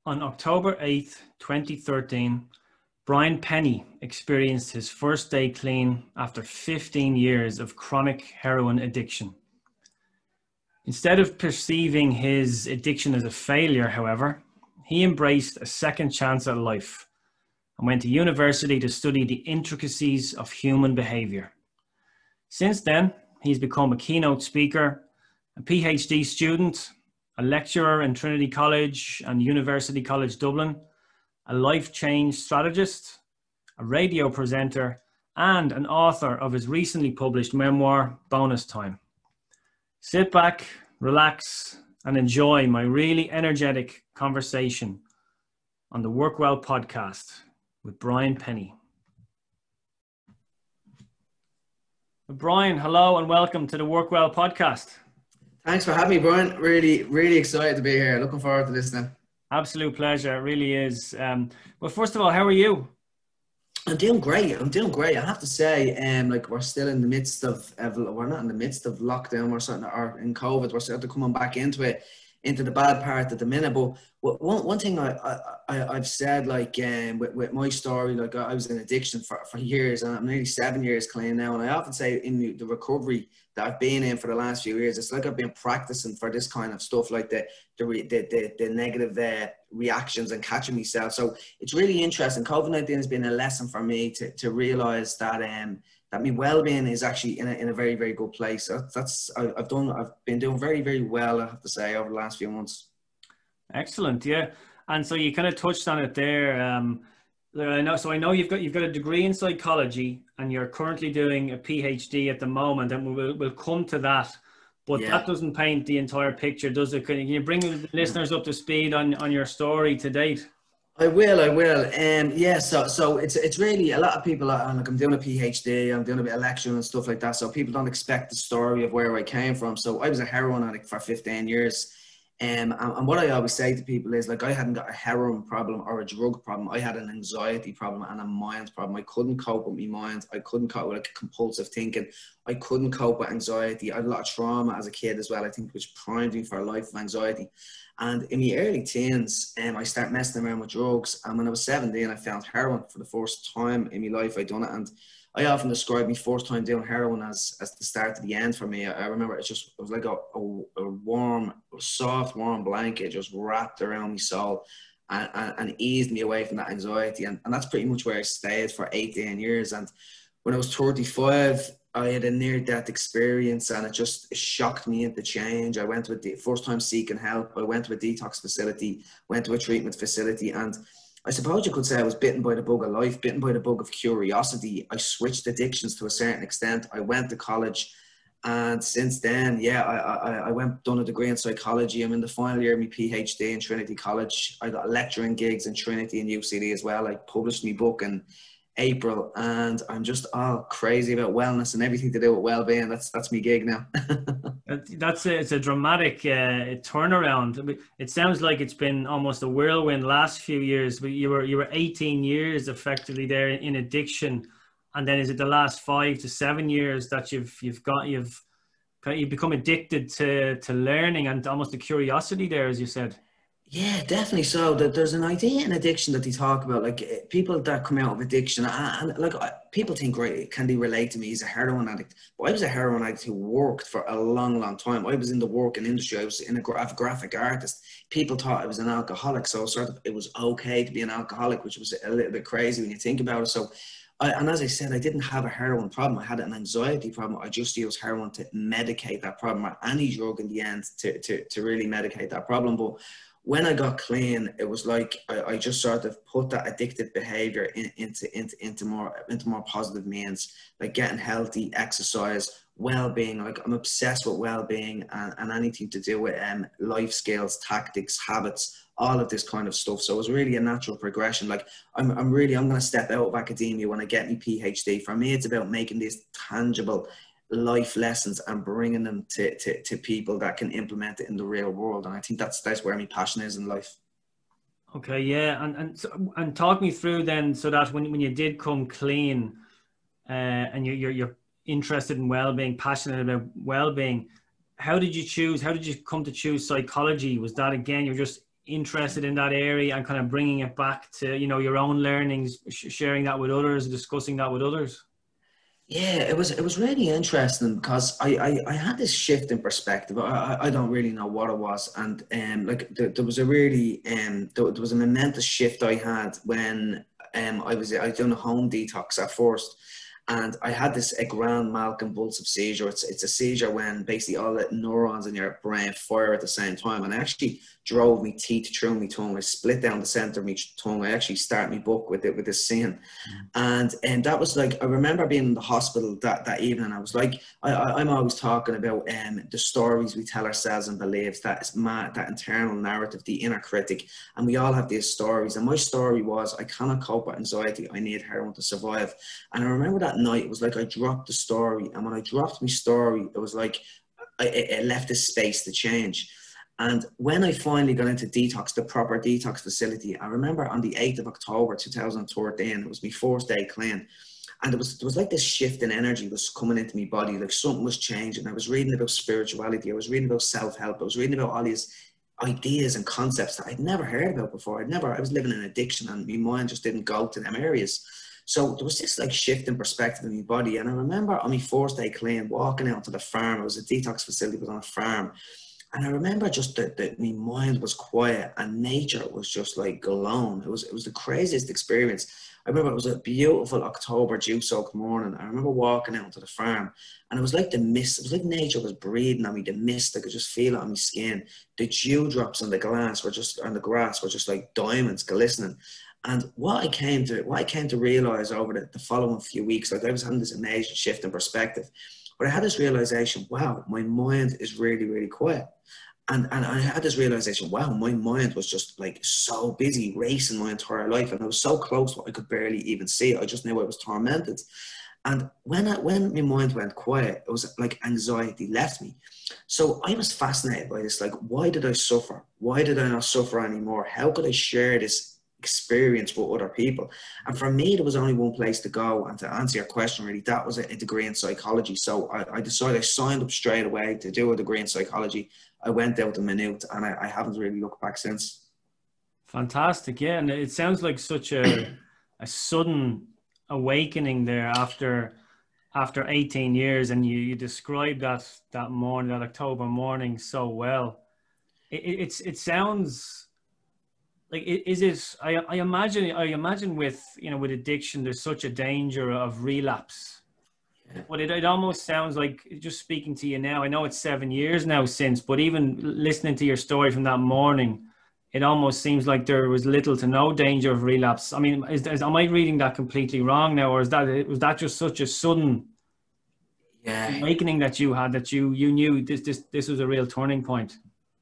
On October 8th, 2013, Brian Pennie experienced his first day clean after 15 years of chronic heroin addiction. Instead of perceiving his addiction as a failure, however, he embraced a second chance at life and went to university to study the intricacies of human behaviour. Since then, he's become a keynote speaker, a PhD student, a lecturer in Trinity College and University College Dublin, a life change strategist, a radio presenter, and an author of his recently published memoir, Bonus Time. Sit back, relax, and enjoy my really energetic conversation on the Work Well podcast with Brian Pennie. Brian, hello and welcome to the Work Well podcast. Thanks for having me, Brian. Really excited to be here. Looking forward to this now. Absolute pleasure. It really is. Well, first of all, how are you? I'm doing great. I have to say, like we're still in the midst of, we're not in the midst of lockdown or in COVID. We're sort of coming back into it, into the bad part at the minute. But one thing I've said, like with my story, like I was in addiction for years, and I'm nearly 7 years clean now. And I often say in the recovery that I've been in for the last few years, it's like I've been practicing for this kind of stuff, like the negative reactions and catching myself. So it's really interesting. COVID-19 has been a lesson for me to realize that that my well-being is actually in a very, very good place. I've been doing very, very well, I have to say, over the last few months. Excellent, yeah. And so you kind of touched on it there. I know you've got a degree in psychology, and you're currently doing a PhD at the moment, and we'll come to that. But yeah, that doesn't paint the entire picture, does it? Can you bring the listeners up to speed on your story to date? I will. Yeah. So it's really a lot of people. Like I'm doing a PhD, I'm doing a bit of lecturing and stuff like that. So people don't expect the story of where I came from. So I was a heroin addict for 15 years. And what I always say to people is, like, I hadn't got a heroin problem or a drug problem. I had an anxiety problem and a mind problem. I couldn't cope with my mind. I couldn't cope with, like, compulsive thinking. I couldn't cope with anxiety. I had a lot of trauma as a kid as well, I think, which primed me for a life of anxiety. And in my early teens, I started messing around with drugs. And when I was 17, I found heroin for the first time in my life. I'd done it. And I often describe my first time doing heroin as the start to the end for me. I remember it was like a warm, soft, warm blanket just wrapped around my soul and eased me away from that anxiety. And that's pretty much where I stayed for 18 years. And when I was 35, I had a near-death experience, and it shocked me into change. I went to first time seeking help. I went to a detox facility, went to a treatment facility, and I suppose you could say I was bitten by the bug of life, bitten by the bug of curiosity. I switched addictions to a certain extent. I went to college, and since then, yeah, I done a degree in psychology. I'm in the final year of my PhD in Trinity College. I got lecturing gigs in Trinity and UCD as well. I published my book in April, and I'm just all crazy about wellness and everything to do with well-being. That's my gig now. It's a dramatic turnaround. I mean, it sounds like it's been almost a whirlwind last few years. But you were 18 years effectively there in addiction, and then is it the last 5 to 7 years that you've become addicted to learning and almost a curiosity there, as you said? Yeah, definitely. So that there's an idea in addiction that they talk about, like people that come out of addiction, and like people think, right, can they relate to me? He's a heroin addict. But I was a heroin addict who worked for a long time. I was in the working industry. I was a graphic artist. People thought I was an alcoholic, so it was okay to be an alcoholic, which was a little bit crazy when you think about it. So, and as I said, I didn't have a heroin problem. I had an anxiety problem. I just used heroin to medicate that problem, or any drug in the end to really medicate that problem. But when I got clean, it was like I just sort of put that addictive behavior into more positive means, like getting healthy, exercise, well-being. Like I'm obsessed with well-being and anything to do with life skills, tactics, habits, all of this kind of stuff. So it was really a natural progression. Like I'm going to step out of academia when I get my PhD. For me, it's about making these tangible life lessons and bringing them to people that can implement it in the real world. And I think that's where my passion is in life. Okay, yeah, and talk me through then, so that when you did come clean, and you're interested in well-being, passionate about well-being, how did you come to choose psychology? Was that, again, you're just interested in that area and kind of bringing it back to, you know, your own learnings, sharing that with others, discussing that with others? Yeah, it was really interesting because I had this shift in perspective. I don't really know what it was, and like there was a really there was a momentous shift I had when I was doing a home detox at first, and I had this a grand mal convulsive seizure. It's a seizure when basically all the neurons in your brain fire at the same time, and I actually drove me teeth through my tongue. I split down the center of my tongue. I actually start my book with it with this scene. And that was like, I remember being in the hospital that evening. I was like, I'm always talking about the stories we tell ourselves and beliefs, that internal narrative, the inner critic, and we all have these stories. And my story was, I cannot cope with anxiety. I need heroin to survive. And I remember that night, it was like I dropped the story. And when I dropped my story, it was like it left a space to change. And when I finally got into detox, the proper detox facility, I remember on the 8th of October 2013, it was my first day clean. And there was like this shift in energy was coming into my body, like something was changing. I was reading about spirituality, I was reading about self-help, I was reading about all these ideas and concepts that I'd never heard about before. I was living in addiction, and my mind just didn't go to them areas. So there was this like shift in perspective in my body. And I remember on my first day clean, walking out to the farm. It was a detox facility, it was on a farm. And I remember just that my mind was quiet and nature was just like glowing. It was the craziest experience. I remember it was a beautiful October dew-soaked morning. I remember walking out to the farm, and it was like the mist. It was like nature was breathing on me, the mist. I could just feel it on my skin. The dewdrops on the grass were just like diamonds glistening. And what I came to realize over the following few weeks, like I was having this amazing shift in perspective. But I had this realization, wow, my mind is really, really quiet. And I had this realization, wow, my mind was just like so busy racing my entire life. And I was so close, I could barely even see it. I just knew I was tormented. And when my mind went quiet, it was like anxiety left me. So I was fascinated by this. Like, why did I suffer? Why did I not suffer anymore? How could I share this experience with other people? And for me, there was only one place to go. And to answer your question, really, that was a degree in psychology. So I decided, I signed up straight away to do a degree in psychology. I went out in minute, and I haven't really looked back since. Fantastic. Yeah. And it sounds like such a sudden awakening there after 18 years. And you described that morning, that October morning so well. It sounds like, is it, I imagine with, you know, with addiction, there's such a danger of relapse. But it almost sounds like, just speaking to you now, I know it's 7 years now since, but even listening to your story from that morning, it almost seems like there was little to no danger of relapse. I mean, am I reading that completely wrong now, or was that just such a sudden awakening that you had, that you knew this was a real turning point?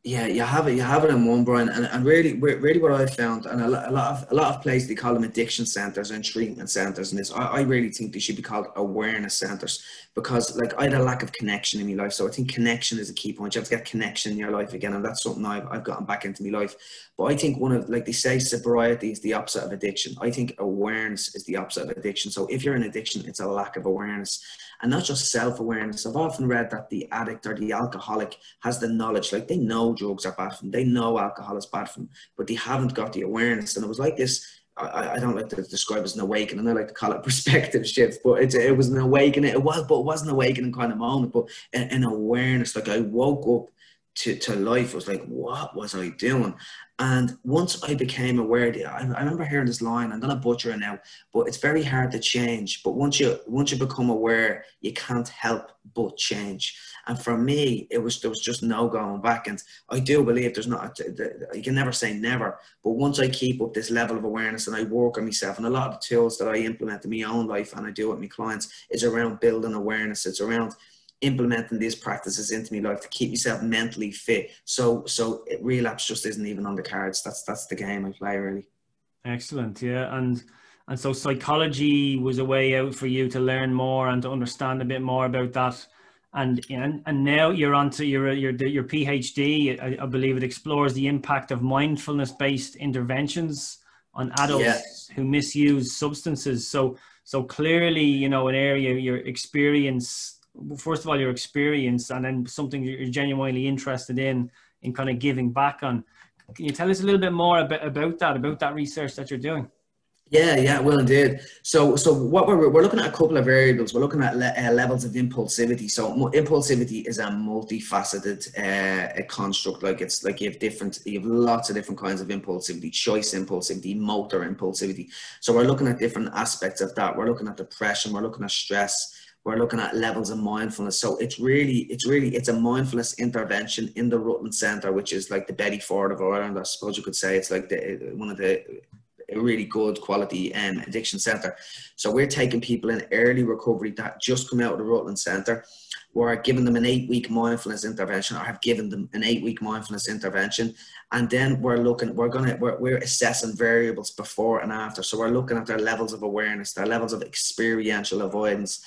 Yeah, you have it in one, Brian, and really what I found, and a lot of places, they call them addiction centers and treatment centers, and I really think they should be called awareness centers, because like I had a lack of connection in my life. So I think connection is a key point. You have to get connection in your life again, and that's something I've gotten back into my life. But I think like they say, sobriety is the opposite of addiction. I think awareness is the opposite of addiction. So if you're in addiction, it's a lack of awareness. And not just self-awareness. I've often read that the addict or the alcoholic has the knowledge, like they know drugs are bad for them, they know alcohol is bad for them, but they haven't got the awareness. And it was like this, I don't like to describe it as an awakening, I like to call it perspective shift, but it was an awakening. But it wasn't an awakening kind of moment, but an awareness. Like I woke up to life. I was like, what was I doing? And once I became aware, I remember hearing this line, I'm going to butcher it now, but it's very hard to change. But once you become aware, you can't help but change. And for me, there was just no going back. And I do believe you can never say never, but once I keep up this level of awareness and I work on myself, and a lot of the tools that I implement in my own life and I do with my clients is around building awareness. It's around implementing these practices into my life to keep myself mentally fit. So relapse just isn't even on the cards. That's the game I play, really. Excellent. Yeah. And so psychology was a way out for you to learn more and to understand a bit more about that. And now you're onto your PhD. I believe it explores the impact of mindfulness-based interventions on adults who misuse substances. So clearly, you know, an area your experience, first of all, your experience, and then something you're genuinely interested in kind of giving back on. Can you tell us a little bit more about that research that you're doing? Yeah, well, indeed. So what we're looking at a couple of variables. We're looking at levels of impulsivity. So impulsivity is a multifaceted construct. Like it's like you have lots of different kinds of impulsivity: choice impulsivity, motor impulsivity. So we're looking at different aspects of that. We're looking at depression. We're looking at stress. We're looking at levels of mindfulness. So it's a mindfulness intervention in the Rutland Centre, which is like the Betty Ford of Ireland. I suppose you could say it's like one of the a really good quality addiction centre. So we're taking people in early recovery that just come out of the Rutland Centre. We're giving them an 8-week mindfulness intervention, or have given them an 8-week mindfulness intervention. And then we're assessing variables before and after. So we're looking at their levels of awareness, their levels of experiential avoidance,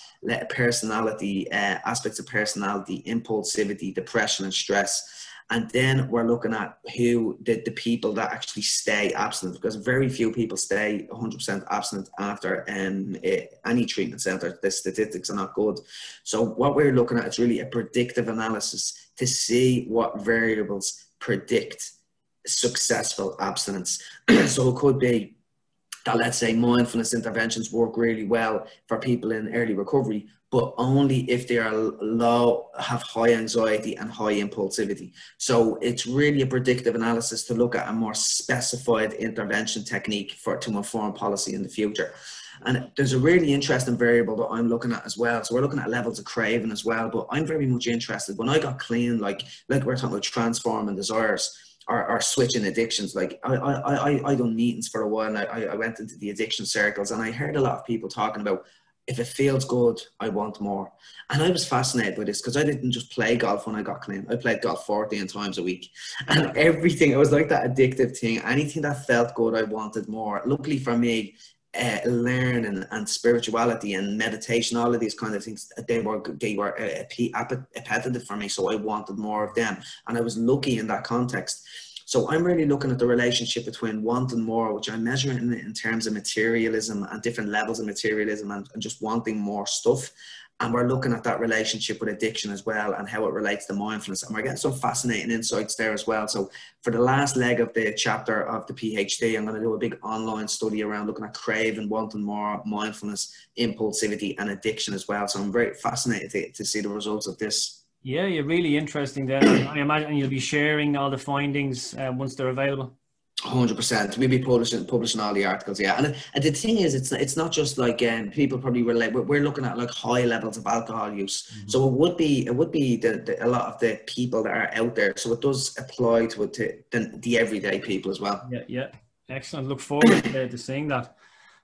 personality, aspects of personality, impulsivity, depression and stress. And then we're looking at who the people that actually stay abstinent, because very few people stay 100% abstinent after any treatment centre. The statistics are not good. So what we're looking at is really a predictive analysis to see what variables predict successful abstinence. So it could be that, let's say, mindfulness interventions work really well for people in early recovery, but only if they are have high anxiety and high impulsivity. So it's really a predictive analysis to look at a more specified intervention technique to inform policy in the future. And there's a really interesting variable that I'm looking at as well. So we're looking at levels of craving as well, but I'm very much interested. When I got clean, like we're talking about transforming desires, or switching addictions. Like I done meetings for a while, and I went into the addiction circles, and I heard a lot of people talking about, if it feels good, I want more. And I was fascinated by this, because I didn't just play golf when I got clean. I played golf 14 times a week, and everything, it was like that addictive thing. Anything that felt good, I wanted more. Luckily for me, learning and spirituality and meditation, all of these kind of things, they were appetitive for me, so I wanted more of them, and I was lucky in that context. So I'm really looking at the relationship between wanting more, which I measure in terms of materialism and different levels of materialism, and just wanting more stuff. And we're looking at that relationship with addiction as well, and how it relates to mindfulness. And we're getting some fascinating insights there as well. So for the last leg of the chapter of the PhD, I'm going to do a big online study around looking at craving, wanting more, mindfulness, impulsivity, and addiction as well. So I'm very fascinated to see the results of this. Yeah, you're really interesting then. I imagine you'll be sharing all the findings once they're available. 100%. We'll be publishing all the articles, yeah. And the thing is, it's not just like people probably relate. We're looking at like high levels of alcohol use. Mm-hmm. So it would be a lot of the people that are out there. So it does apply to the everyday people as well. Yeah. Excellent. Look forward to seeing that.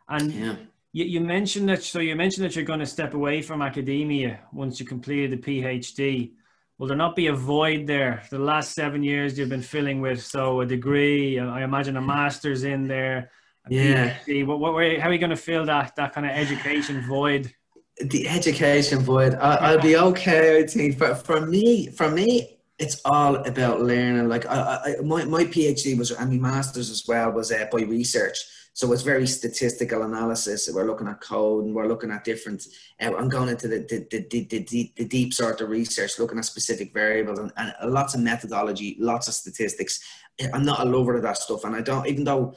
And yeah. You mentioned that. You mentioned that you're going to step away from academia once you completed the PhD. Will there not be a void there? The last 7 years you've been filling with, so a degree, I imagine a master's in there, a PhD. How are you going to fill that kind of education void? The education void, I'll be okay, I think. For me, it's all about learning. Like my PhD was, and my master's as well, was by research. So it's very statistical analysis. We're looking at code, and we're looking at different. I'm going into the deep sort of research, looking at specific variables and lots of methodology, lots of statistics. I'm not a lover of that stuff, and I don't. Even though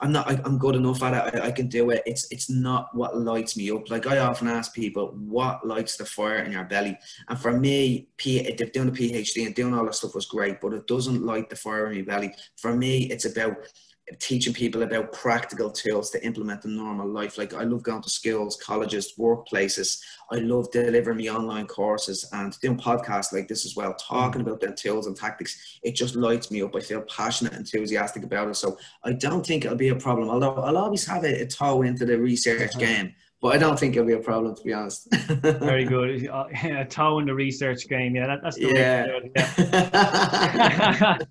I'm good enough at it, I can do it. It's not what lights me up. Like I often ask people, what lights the fire in your belly? And for me, doing a PhD and doing all that stuff was great, but it doesn't light the fire in my belly. For me, it's about teaching people about practical tools to implement in normal life. Like I love going to schools, colleges, workplaces. I love delivering me online courses and doing podcasts like this as well, talking about their tools and tactics. It just lights me up. I feel passionate, enthusiastic about it. So I don't think it'll be a problem, although I'll always have a toe into the research game. But I don't think it'll be a problem, to be honest. Very good. A toe in the research game. Yeah, that's the way to do it.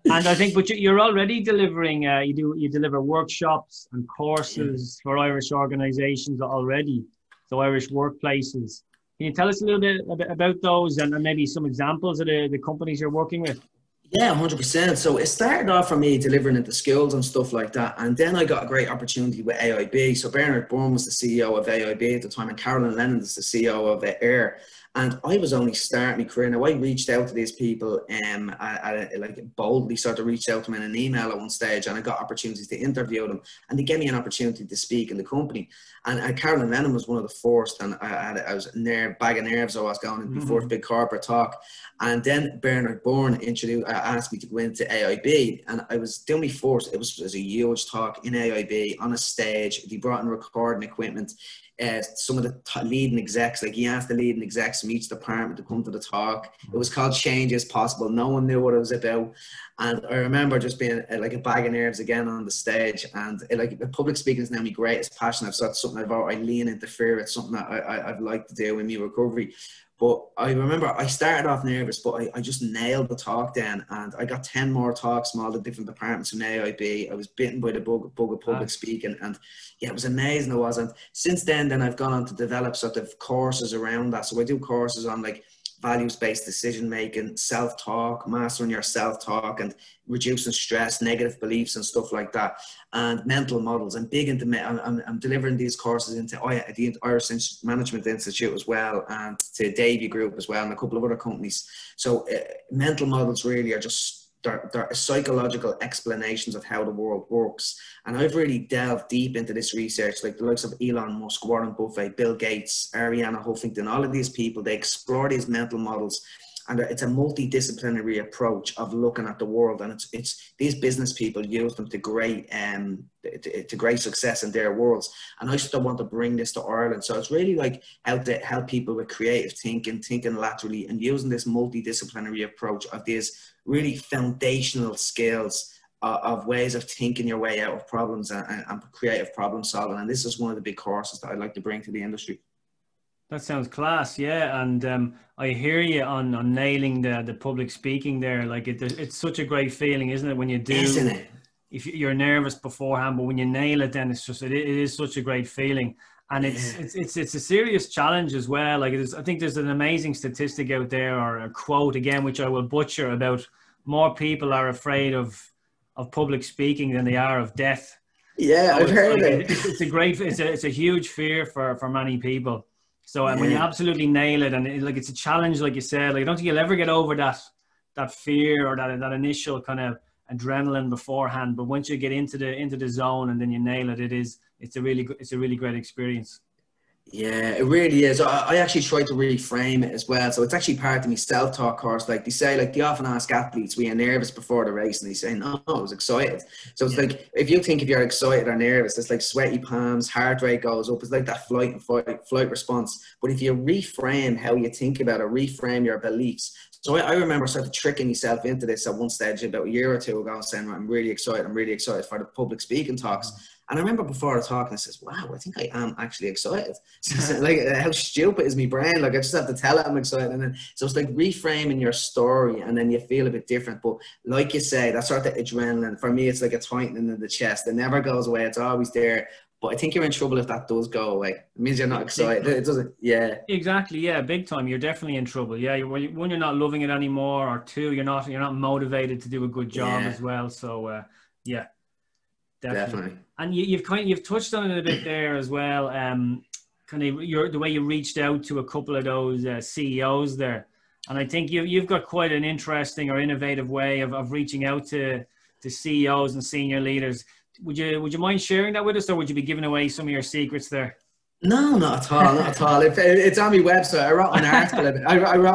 And I think, but you're already delivering. You deliver workshops and courses for Irish organisations already. So Irish workplaces. Can you tell us a little bit about those and maybe some examples of the companies you're working with? Yeah, 100%. So it started off for me delivering into schools and stuff like that. And then I got a great opportunity with AIB. So Bernard Bourne was the CEO of AIB at the time, and Carolyn Lennon is the CEO of AIR. And I was only starting my career. Now, I reached out to these people, like boldly sort of reached out to them in an email at one stage, and I got opportunities to interview them, and they gave me an opportunity to speak in the company. And Carolyn Lennon was one of the first, and I was bag of nerves. I was going into my first big corporate talk. And then Bernard Bourne asked me to go into AIB, and I was doing my first. It was a huge talk in AIB on a stage. They brought in recording equipment. Some of the leading execs, like he asked the leading execs from each department to come to the talk. It was called Change is Possible. No one knew what it was about. And I remember just being like a bag of nerves again on the stage. And like public speaking is now my greatest passion. I've said something I lean into fear. It's something that I'd like to do in my recovery. But I remember I started off nervous, but I just nailed the talk then. And I got 10 more talks from all the different departments in AIB. I was bitten by the bug of public speaking. And yeah, it was amazing. It was. And since then I've gone on to develop sort of courses around that. So I do courses on like values-based decision-making, self-talk, mastering your self-talk, and reducing stress, negative beliefs and stuff like that, and mental models. I'm big into, I'm delivering these courses into the Irish Management Institute as well, and to Davy Group as well, and a couple of other companies. So mental models really are just, they're psychological explanations of how the world works. And I've really delved deep into this research, like the likes of Elon Musk, Warren Buffett, Bill Gates, Arianna Huffington, all of these people, they explore these mental models. And it's a multidisciplinary approach of looking at the world. And it's these business people use them to great success in their worlds. And I still want to bring this to Ireland. So it's really like how to help people with creative thinking laterally, and using this multidisciplinary approach of these really foundational skills of ways of thinking your way out of problems and creative problem solving. And this is one of the big courses that I'd like to bring to the industry. That sounds class, yeah. And I hear you on nailing the public speaking there. Like it's such a great feeling, isn't it? When you do, isn't it? If you're nervous beforehand, but when you nail it, then it is such a great feeling. And it's a serious challenge as well. Like I think there's an amazing statistic out there, or a quote again, which I will butcher, about more people are afraid of public speaking than they are of death. Yeah, so I've heard it. It's a huge fear for many people. So when you absolutely nail it, and it's a challenge, like you said, like I don't think you'll ever get over that fear or that initial kind of adrenaline beforehand. But once you get into the zone and then you nail it, it's a really great experience. Yeah, it really is. I actually try to reframe it as well. So it's actually part of my self-talk course. Like they say, like they often ask athletes, were you nervous before the race? And they say, no, I was excited. So it's like, if you're excited or nervous, it's like sweaty palms, heart rate goes up. It's like that flight response. But if you reframe how you think about it, reframe your beliefs. So I remember sort of tricking myself into this at one stage about a year or two ago, saying, I'm really excited for the public speaking talks. And I remember before the talk, and I says, wow, I think I am actually excited. So like, how stupid is my brain? Like, I just have to tell it I'm excited. And then, so it's like reframing your story, and then you feel a bit different. But like you say, that sort of adrenaline, for me, it's like a tightening in the chest. It never goes away. It's always there. But I think you're in trouble if that does go away. It means you're not excited. It doesn't, yeah. Exactly, yeah, big time. You're definitely in trouble. Yeah, one, you're not loving it anymore, or two, you're not motivated to do a good job as well. So, yeah. Definitely. And you've touched on it a bit there as well. Kind of the way you reached out to a couple of those CEOs there, and I think you've got quite an interesting or innovative way of reaching out to CEOs and senior leaders. Would you mind sharing that with us, or would you be giving away some of your secrets there? No, not at all, not at all. It's on my website. I wrote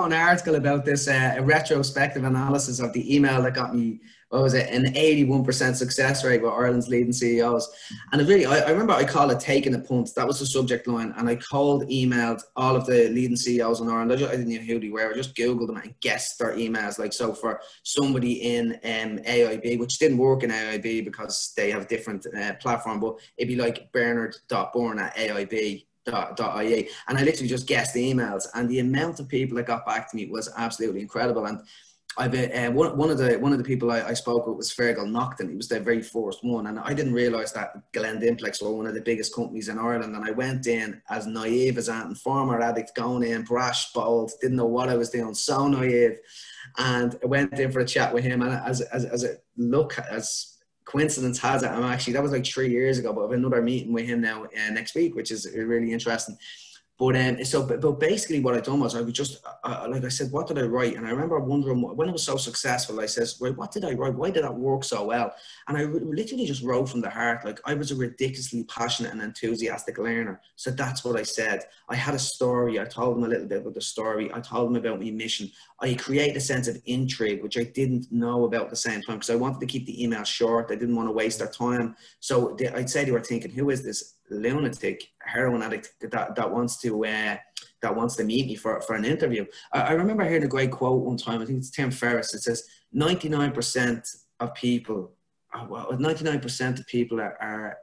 an article about this, a retrospective analysis of the email that got me, what was it, an 81% success rate with Ireland's leading CEOs. And I remember I called it Taking a Punt. That was the subject line. And I emailed all of the leading CEOs in Ireland. I didn't know who they were. I just Googled them and guessed their emails. Like, so for somebody in AIB, which didn't work in AIB because they have a different platform, but it'd be like bernard.bourne@AIB.ie, and I literally just guessed the emails, and the amount of people that got back to me was absolutely incredible. And I've one of the people I spoke with was Fergal Nocton. He was the very first one, and I didn't realise that Glendimplex were one of the biggest companies in Ireland. And I went in as naive as anything, former addict, going in brash, bold, didn't know what I was doing, so naive. And I went in for a chat with him, and as coincidence has it, that was like 3 years ago, but I have another meeting with him now next week, which is really interesting. But basically what I done was I would just, like I said, what did I write? And I remember wondering when it was so successful, I says, right, what did I write? Why did that work so well? And I literally just wrote from the heart. Like, I was a ridiculously passionate and enthusiastic learner. So that's what I said. I had a story. I told them a little bit about the story. I told them about my mission. I created a sense of intrigue, which I didn't know about at the same time, because I wanted to keep the email short. I didn't want to waste their time. So I'd say they were thinking, who is this lunatic heroin addict that wants to meet me for an interview? I remember hearing a great quote one time. I think it's Tim Ferriss. It says 99% of people, 99% of people are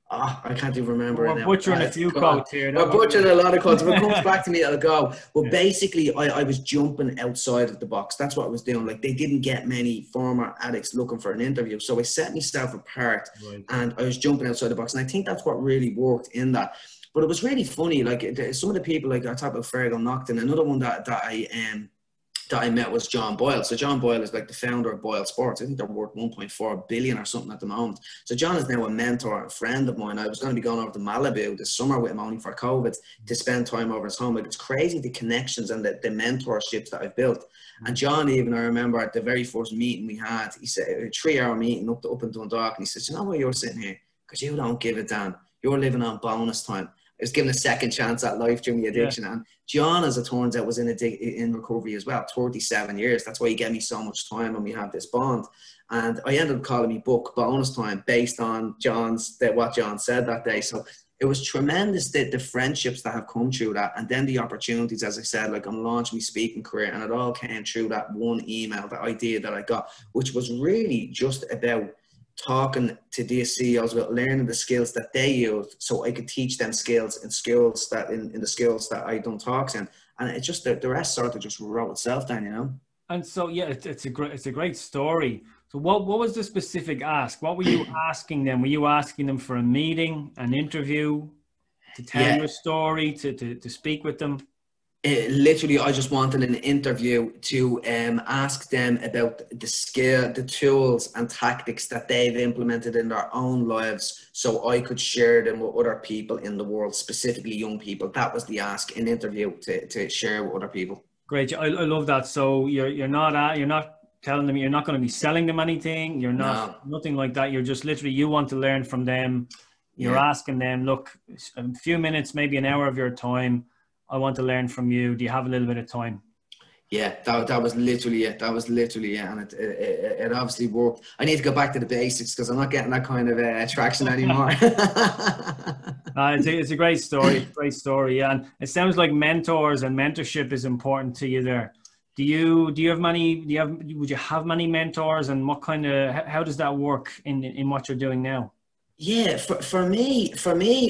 I can't even remember. We're butchering a few quotes here. We're butchering a lot of quotes. If it comes back to me, it'll go. But basically, I was jumping outside of the box. That's what I was doing. Like, they didn't get many former addicts looking for an interview. So I set myself apart, and I was jumping outside the box. And I think that's what really worked in that. But it was really funny. Like, some of the people, like I talked about Fergal Nocton, another one that I met was John Boyle. So John Boyle is like the founder of Boyle Sports. I think they're worth 1.4 billion or something at the moment. So John is now a mentor, a friend of mine. I was going to be going over to Malibu this summer with him, only for COVID, to spend time over his home. Like, it's crazy the connections and the mentorships that I've built. And John, even, I remember at the very first meeting we had, he said, a 3-hour meeting up in Dundalk, and he says, you know why you're sitting here? Because you don't give a damn. You're living on bonus time. I was given a second chance at life during the addiction. Yeah. And John, as it turns out, was in recovery as well, 37 years. That's why he gave me so much time, and we have this bond. And I ended up calling my book Bonus Time, based on what John said that day. So it was tremendous, the friendships that have come through that, and then the opportunities, as I said, like, I'm launching my speaking career, and it all came through that one email, that idea that I got, which was really just about talking to these CEOs about learning the skills that they use, so I could teach them skills in the skills that I don't talk in. And it just, the rest sort of just wrote itself down, you know. And so, yeah, it's a great story. So what was the specific ask? What were you asking them? Were you asking them for a meeting, an interview, to tell your story, to speak with them? Literally, I just wanted an interview to ask them about the skill, the tools and tactics that they've implemented in their own lives, so I could share them with other people in the world, specifically young people. That was the ask, an interview to share with other people. Great, I love that. So you're not telling them, you're not going to be selling them anything. You're not nothing like that. You're just literally, you want to learn from them. You're asking them, look, a few minutes, maybe an hour of your time, I want to learn from you. Do you have a little bit of time? Yeah, that was literally it. That was literally it. And it obviously worked. I need to go back to the basics, because I'm not getting that kind of traction anymore. It's a great story. Great story. Yeah. And it sounds like mentors and mentorship is important to you there. Would you have many mentors, and what kind of, how does that work in what you're doing now? Yeah, for me,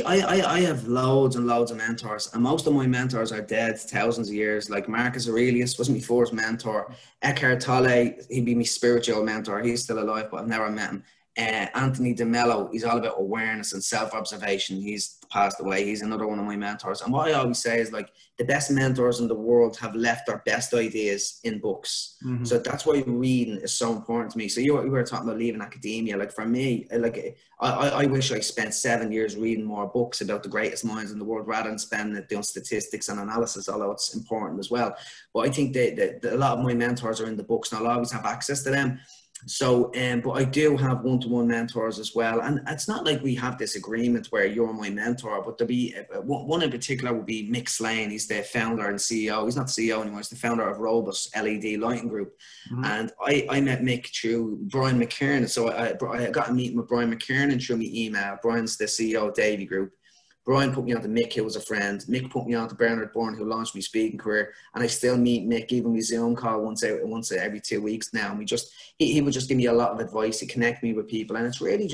I have loads and loads of mentors, and most of my mentors are dead thousands of years. Like Marcus Aurelius was my first mentor. Eckhart Tolle, he'd be my spiritual mentor. He's still alive, but I've never met him. Anthony DeMello, he's all about awareness and self-observation. He's passed away. He's another one of my mentors. And what I always say is, like, the best mentors in the world have left their best ideas in books. Mm-hmm. So that's why reading is so important to me. So you were talking about leaving academia. Like, for me, like, I wish I spent 7 years reading more books about the greatest minds in the world, rather than spending it doing statistics and analysis, although it's important as well. But I think that a lot of my mentors are in the books, and I'll always have access to them. So, but I do have one-to-one mentors as well. And it's not like we have this agreement where you're my mentor, but there'll be one in particular would be Mick Slane. He's the founder and CEO. He's not the CEO anymore. He's the founder of Robus LED Lighting Group. Mm-hmm. And I met Mick through Brian McKiernan. So I got a meeting with Brian McKiernan through my email. Brian's the CEO of Davy Group. Brian put me on to Mick, who was a friend. Mick put me on to Bernard Bourne, who launched my speaking career. And I still meet Mick, even with Zoom call once every 2 weeks now. And he would just give me a lot of advice. He connect me with people. And it's really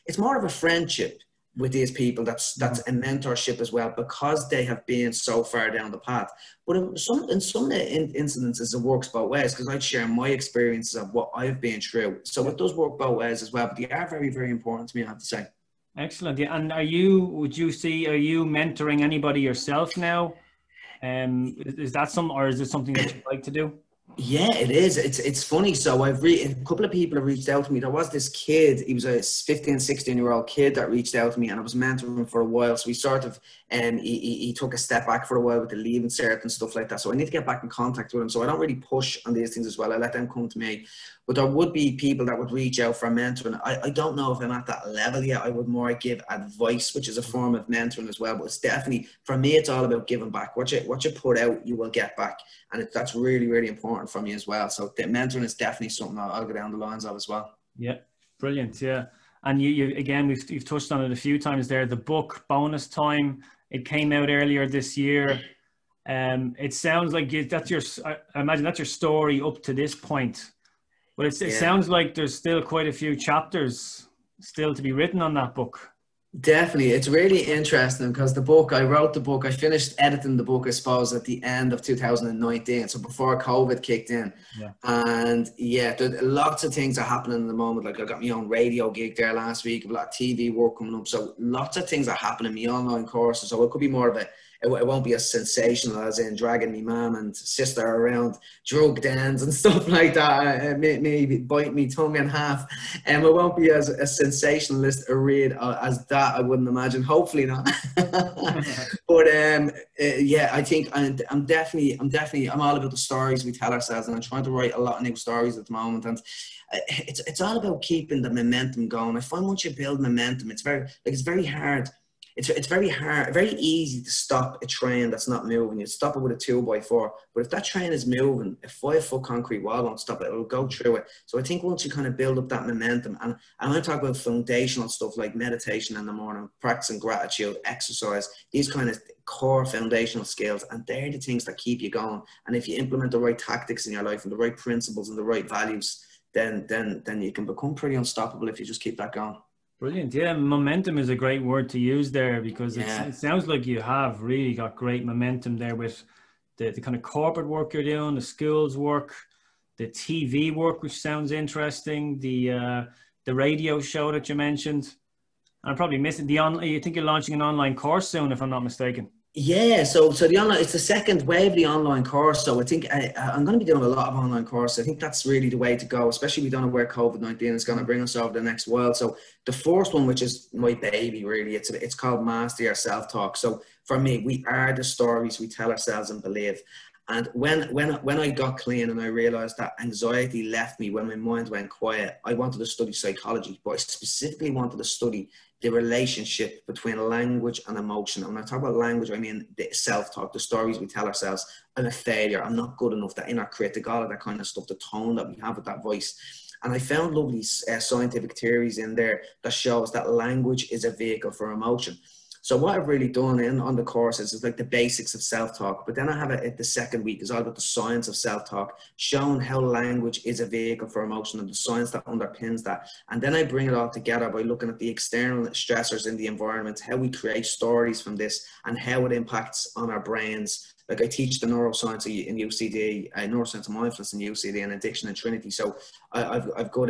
it's more of a friendship with these people. That's a mentorship as well, because they have been so far down the path. But in some incidences, it works both ways, because I'd share my experiences of what I've been through. So it does work both ways as well. But they are very, very important to me, I have to say. Excellent. Yeah. And are you mentoring anybody yourself now? Is that or is this something that you'd like to do? Yeah, it is. It's funny. So a couple of people have reached out to me. There was this kid, he was a 15, 16-year-old kid that reached out to me, and I was mentoring him for a while. So we sort of he took a step back for a while with the leaving cert and stuff like that. So I need to get back in contact with him. So I don't really push on these things as well. I let them come to me. But there would be people that would reach out for mentoring. I don't know if I'm at that level yet. I would more give advice, which is a form of mentoring as well. But it's definitely, for me, it's all about giving back. What you put out, you will get back. And that's really, really important for me as well. So the mentoring is definitely something I'll go down the lines of as well. Yeah, brilliant. Yeah. And you again, you've touched on it a few times there. The book, Bonus Time, it came out earlier this year. It sounds like I imagine that's your story up to this point. But it sounds like there's still quite a few chapters still to be written on that book. Definitely. It's really interesting because I wrote the book, I finished editing the book, I suppose, at the end of 2019. So before COVID kicked in. Yeah. And yeah, lots of things are happening at the moment. Like I got my own radio gig there last week, a lot of TV work coming up. So lots of things are happening in my online courses. So it could be more of it won't be as sensational as in dragging me mum and sister around drug dens and stuff like that. Maybe bite me tongue in half. And it won't be as a sensationalist a read as that, I wouldn't imagine. Hopefully not. But yeah, I think I'm definitely all about the stories we tell ourselves, and I'm trying to write a lot of new stories at the moment. And it's all about keeping the momentum going. I find once you build momentum, it's very hard. It's very hard, very easy to stop a train that's not moving. You stop it with a 2x4, but if that train is moving, a 5-foot concrete wall won't stop it. It'll go through it. So I think once you kind of build up that momentum, and I'm going to talk about foundational stuff like meditation in the morning, practicing gratitude, exercise, these kind of core foundational skills, and they're the things that keep you going. And if you implement the right tactics in your life and the right principles and the right values, then you can become pretty unstoppable if you just keep that going. Brilliant. Yeah, momentum is a great word to use there, because it sounds like you have really got great momentum there with the kind of corporate work you're doing, the schools work, the TV work, which sounds interesting, the radio show that you mentioned. I'm probably missing you think you're launching an online course soon, if I'm not mistaken. Yeah, so the online, it's the second wave of the online course. So I think I'm going to be doing a lot of online courses. I think that's really the way to go, especially we don't know where COVID-19 is going to bring us over the next while. So the first one, which is my baby, really, it's called Master Your Self-Talk. So for me, we are the stories we tell ourselves and believe. And when I got clean and I realized that anxiety left me when my mind went quiet, I wanted to study psychology, but I specifically wanted to study the relationship between language and emotion. And when I talk about language, I mean the self-talk, the stories we tell ourselves. I'm a failure, I'm not good enough, that inner critic, all of that kind of stuff, the tone that we have with that voice. And I found lovely scientific theories in there that shows that language is a vehicle for emotion. So what I've really done on the courses is like the basics of self-talk, but then I have it the second week is all about the science of self-talk, showing how language is a vehicle for emotion and the science that underpins that. And then I bring it all together by looking at the external stressors in the environment, how we create stories from this, and how it impacts on our brains. Like I teach the neuroscience in UCD, neuroscience and mindfulness in UCD, and addiction in Trinity. So I've got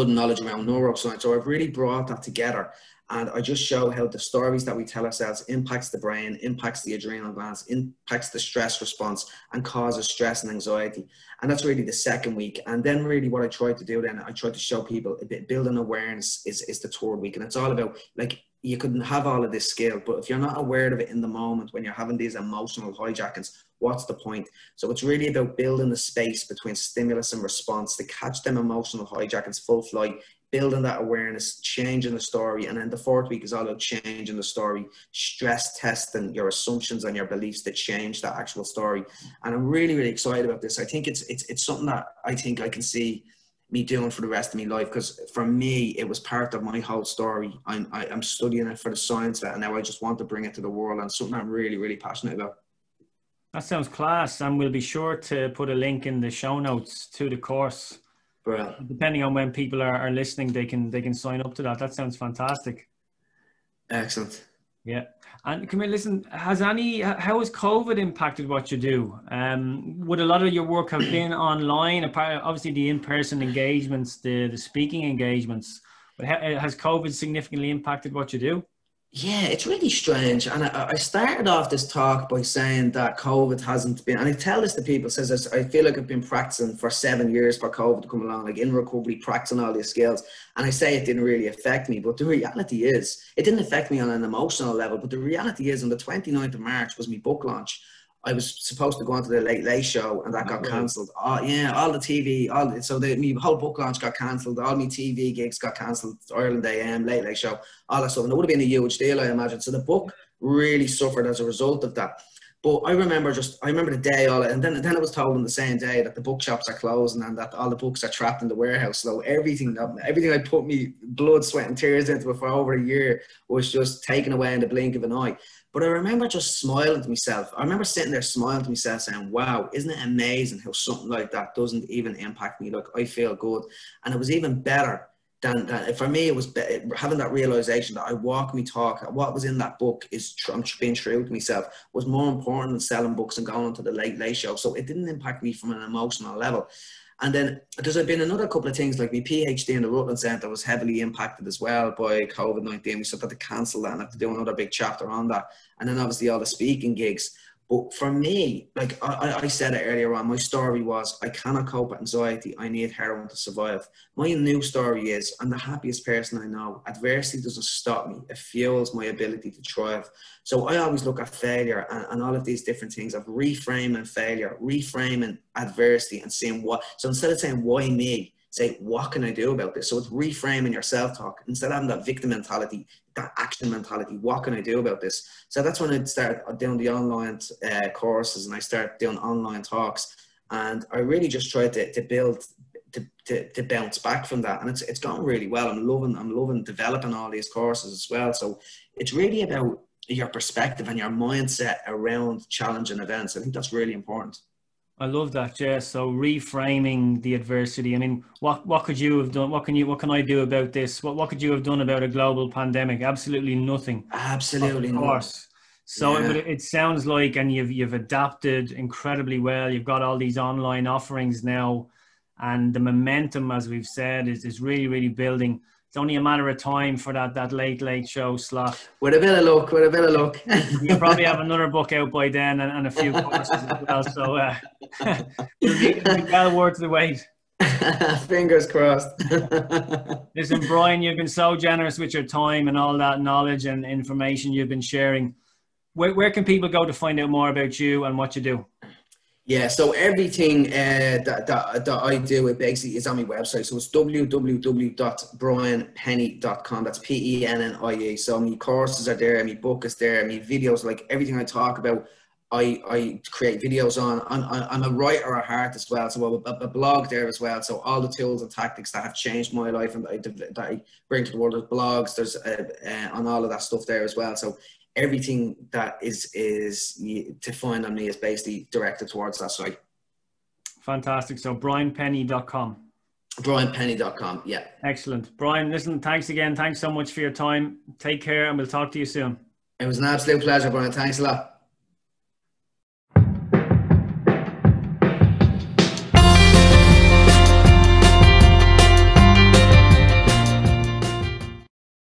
knowledge around neuroscience. So I've really brought that together. And I just show how the stories that we tell ourselves impacts the brain, impacts the adrenal glands, impacts the stress response, and causes stress and anxiety. And that's really the second week. And then really what I try to do then, I try to show people a bit, building awareness is the third week. And it's all about, like, you could have all of this skill, but if you're not aware of it in the moment when you're having these emotional hijackings, what's the point? So it's really about building the space between stimulus and response to catch them emotional hijackings full flight, building that awareness, changing the story. And then the fourth week is all about changing the story, stress testing your assumptions and your beliefs to change that actual story. And I'm really, really excited about this. I think it's something that I think I can see me doing for the rest of my life, because for me, it was part of my whole story. I'm studying it for the science of it, and now I just want to bring it to the world, and something I'm really, really passionate about. That sounds class, and we'll be sure to put a link in the show notes to the course. Brilliant. Depending on when people are listening, they can sign up to that. That sounds fantastic. Excellent. Yeah. And come here, listen, how has COVID impacted what you do? Would a lot of your work have been online, apart obviously the in-person engagements, the speaking engagements, but has COVID significantly impacted what you do? Yeah, it's really strange. And I started off this talk by saying that COVID hasn't been, and I tell this to people, says this, I feel like I've been practicing for 7 years for COVID to come along, like in recovery, practicing all these skills. And I say it didn't really affect me, but the reality is, it didn't affect me on an emotional level. But the reality is, on the 29th of March was my book launch. I was supposed to go onto the Late Late Show, and that got cancelled. Oh, yeah, all the TV, my whole book launch got cancelled. All my TV gigs got cancelled. Ireland AM, Late Late Show, all that stuff. And it would have been a huge deal, I imagine. So the book really suffered as a result of that. But I remember the day, and then it was told on the same day that the bookshops are closing and that all the books are trapped in the warehouse. So everything I put me blood, sweat, and tears into for over a year was just taken away in the blink of an eye. But I remember just smiling to myself. I remember sitting there smiling to myself saying, wow, isn't it amazing how something like that doesn't even impact me? Like, I feel good. And it was even better than for me, it was having that realization that I walk me talk. What was in that book is I'm being true to myself, was more important than selling books and going on to the Late Late Show. So it didn't impact me from an emotional level. And then there's been another couple of things, like my PhD in the Rutland Centre was heavily impacted as well by COVID-19. We sort of had to cancel that and have to do another big chapter on that. And then obviously all the speaking gigs. But for me, like I said it earlier on, my story was, I cannot cope with anxiety. I need heroin to survive. My new story is, I'm the happiest person I know. Adversity doesn't stop me. It fuels my ability to thrive. So I always look at failure and all of these different things of reframing failure, reframing adversity and seeing what. So instead of saying, why me? Say, what can I do about this? So it's reframing your self-talk. Instead of having that victim mentality, that action mentality, what can I do about this? So that's when I started doing the online courses, and I started doing online talks. And I really just tried to build, to bounce back from that. And it's gone really well. I'm loving developing all these courses as well. So it's really about your perspective and your mindset around challenging events. I think that's really important. I love that, yeah. So reframing the adversity. I mean, what could you have done? What can I do about this? What could you have done about a global pandemic? Absolutely nothing. Absolutely Of course. So, but it sounds like, and you've adapted incredibly well. You've got all these online offerings now, and the momentum, as we've said, is really, really building. It's only a matter of time for that Late Late Show slot. With a bit of luck, You'll probably have another book out by then, and a few courses as well. So it'll be well worth the wait. Fingers crossed. Listen, Brian, you've been so generous with your time and all that knowledge and information you've been sharing. Where can people go to find out more about you and what you do? Yeah, so everything that I do, it basically is on my website. So it's www.brianpennie.com. That's Pennie. So my courses are there, my book is there, my videos, like everything I talk about, I create videos on. I'm a writer at heart as well, so a blog there as well. So all the tools and tactics that have changed my life and that I bring to the world, there's blogs, there's on all of that stuff there as well. So everything that is to find on me is basically directed towards that site. Fantastic. So brianpennie.com. brianpennie.com. Yeah. Excellent. Brian, listen, thanks again. Thanks so much for your time. Take care, and we'll talk to you soon. It was an absolute pleasure, Brian. Thanks a lot.